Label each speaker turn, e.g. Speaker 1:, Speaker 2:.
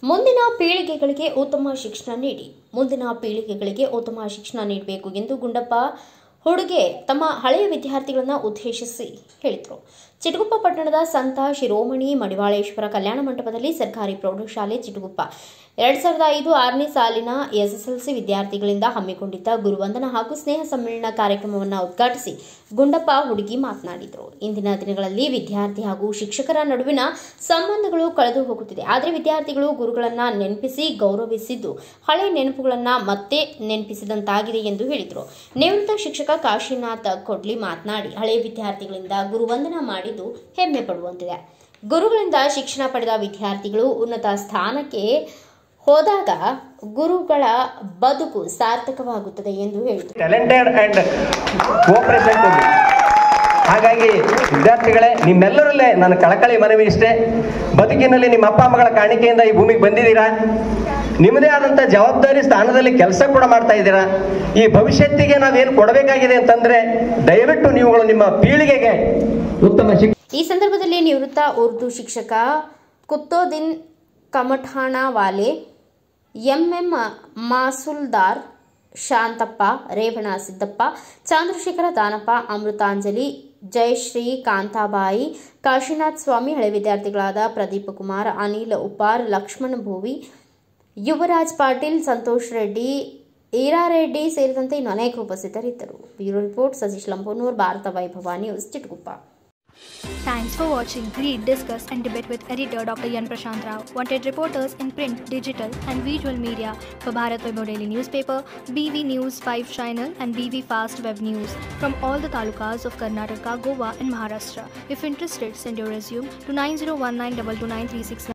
Speaker 1: ಮುಂದಿನ ಪೀಳಿಗೆಗಳಿಗೆ ಉತ್ತಮ ಶಿಕ್ಷಣ ನೀಡಬೇಕು ಎಂದು ಗುಂಡಪ್ಪ ಹುಡುಗೆ ತಮ್ಮ ಹಳೆಯ ವಿದ್ಯಾರ್ಥಿಗಳನ್ನು ಉದ್ದೇಶಿಸಿ ಹೇಳಿದರು. ಚಿಟಗುಪ್ಪ ಪಟ್ಟಣದ ಸಂತ ಶಿರೋಮಣಿ ಮಡಿವಾಳೇಶ್ವರ ಕಲ್ಯಾಣ ಮಂಟಪದಲ್ಲಿ ಸರ್ಕಾರಿ ಪ್ರೌಢಶಾಲೆ ಚಿಟಗುಪ್ಪ 2005-6ನೇ ಸಾಲಿನ ಎಸ್ಎಸ್ಎಲ್ಸಿ ವಿದ್ಯಾರ್ಥಿಗಳಿಂದ ಹಮ್ಮಿಕೊಂಡಿದ್ದ ಗುರುವಂದನ ಹಾಗೂ ಸ್ನೇಹ ಸಮ್ಮೇಳನ ಕಾರ್ಯಕ್ರಮವನ್ನು ಉದ್ಘಾಟಿಸಿ ಗುಂಡಪ್ಪ ಹುಡುಗಿ ಮಾತನಾಡಿದರು. ಇಂದಿನ ದಿನಗಳಲ್ಲಿ ವಿದ್ಯಾರ್ಥಿ ಹಾಗೂ ಶಿಕ್ಷಕರ ನಡುವಿನ ಸಂಬಂಧಗಳು ಕಳೆದು ಹೋಗುತ್ತಿದೆ. ಆದರೆ ವಿದ್ಯಾರ್ಥಿಗಳು ಗುರುಗಳನ್ನು ನೆನಪಿಸಿ ಗೌರವಿಸಿದ್ದು ಹಳೆಯ ನೆನಪುಗಳನ್ನು ಮತ್ತೆ ನೆನಪಿಸಿದಂತಾಗಿದೆ ಎಂದು ಹೇಳಿದರು. ನಿವೃತ್ತ ಶಿಕ್ಷಕ ಕಾಶಿನಾಥ್ ಕೊಡ್ಲಿ ಮಾತನಾಡಿ, ಹಳೆಯ ವಿದ್ಯಾರ್ಥಿಗಳಿಂದ ಗುರುವಂದನ ಮಾಡಿದ್ದು ಹೆಮ್ಮೆ ಪಡುವಂತಿದೆ. ಗುರುಗಳಿಂದ ಶಿಕ್ಷಣ ಪಡೆದ ವಿದ್ಯಾರ್ಥಿಗಳು ಉನ್ನತ ಸ್ಥಾನಕ್ಕೆ ಹೋದಾಗ ಗುರುಗಳ ಬದುಕು ಸಾರ್ಥಕವಾಗುತ್ತದೆ ಎಂದು ಹೇಳಿದರು.
Speaker 2: Talented and cooperation. ಹಾಗಾಗಿ ವಿದ್ಯಾರ್ಥಿಗಳೇ, ನಿಮ್ಮೆಲ್ಲರಲ್ಲೇ ನನ್ನ ಕಳಕಳಿ ಮನವಿ ಇಷ್ಟೇ. ಬದುಕಿನಲ್ಲಿ ನಿಮ್ಮ ಅಪ್ಪ ಅಮ್ಮಗಳ ಕಾಣಿಕೆಯಿಂದ ಈ ಭೂಮಿಗೆ ಬಂದಿದ್ದೀರಾ. ನಿಮ್ಮದೇ ಆದಂಥ ಜವಾಬ್ದಾರಿ ಸ್ಥಾನದಲ್ಲಿ ಕೆಲಸ ಕೂಡ ಮಾಡ್ತಾ ಇದ್ದೀರಾ. ಈ ಭವಿಷ್ಯತ್ತಿಗೆ ನಾವೇನು ಕೊಡಬೇಕಾಗಿದೆ ಅಂತಂದ್ರೆ ದಯವಿಟ್ಟು ನೀವುಗಳು ನಿಮ್ಮ ಪೀಳಿಗೆಗೆ ಉತ್ತಮ
Speaker 1: ಈ ಸಂದರ್ಭದಲ್ಲಿ ನಿವೃತ್ತ ಉರ್ದು ಶಿಕ್ಷಕ ಕುತ್ತುದ್ದೀನ್ ಕಮಠಾಣವಾಲೆ, ಎಂಎಂ ಮಾಸುಲ್ದಾರ್, ಶಾಂತಪ್ಪ, ರೇವಣ ಸಿದ್ದಪ್ಪ, ಚಂದ್ರಶೇಖರ ದಾನಪ್ಪ, ಅಮೃತಾಂಜಲಿ, ಜಯಶ್ರೀ, ಕಾಂತಾಬಾಯಿ, ಕಾಶಿನಾಥ್ ಸ್ವಾಮಿ, ಹಳೆ ವಿದ್ಯಾರ್ಥಿಗಳಾದ ಪ್ರದೀಪ್ ಕುಮಾರ್, ಅನಿಲ್ ಉಪ್ಪಾರ್, ಲಕ್ಷ್ಮಣ್ ಭೂವಿ, ಯುವರಾಜ್ ಪಾಟೀಲ್, ಸಂತೋಷ್ ರೆಡ್ಡಿ, ಈರಾರೆಡ್ಡಿ ಸೇರಿದಂತೆ ಇನ್ನು ಅನೇಕರು ಉಪಸ್ಥಿತರಿದ್ದರು. ಬ್ಯೂರೋ ರಿಪೋರ್ಟ್ ಸತೀಶ್ ಲಂಬೋನೂರ್, ಭಾರತ ವೈಭವ news, Chitguppa.
Speaker 3: Thanks for watching. Read, discuss and debate with editor Dr. Yan Prashant Rao. Wanted reporters in print, digital and visual media for Bharat Vaibhav Daily Newspaper, BV News 5 Channel and BV Fast Web News from all the talukas of Karnataka, Goa and Maharashtra. If interested, send your resume to 9019229369.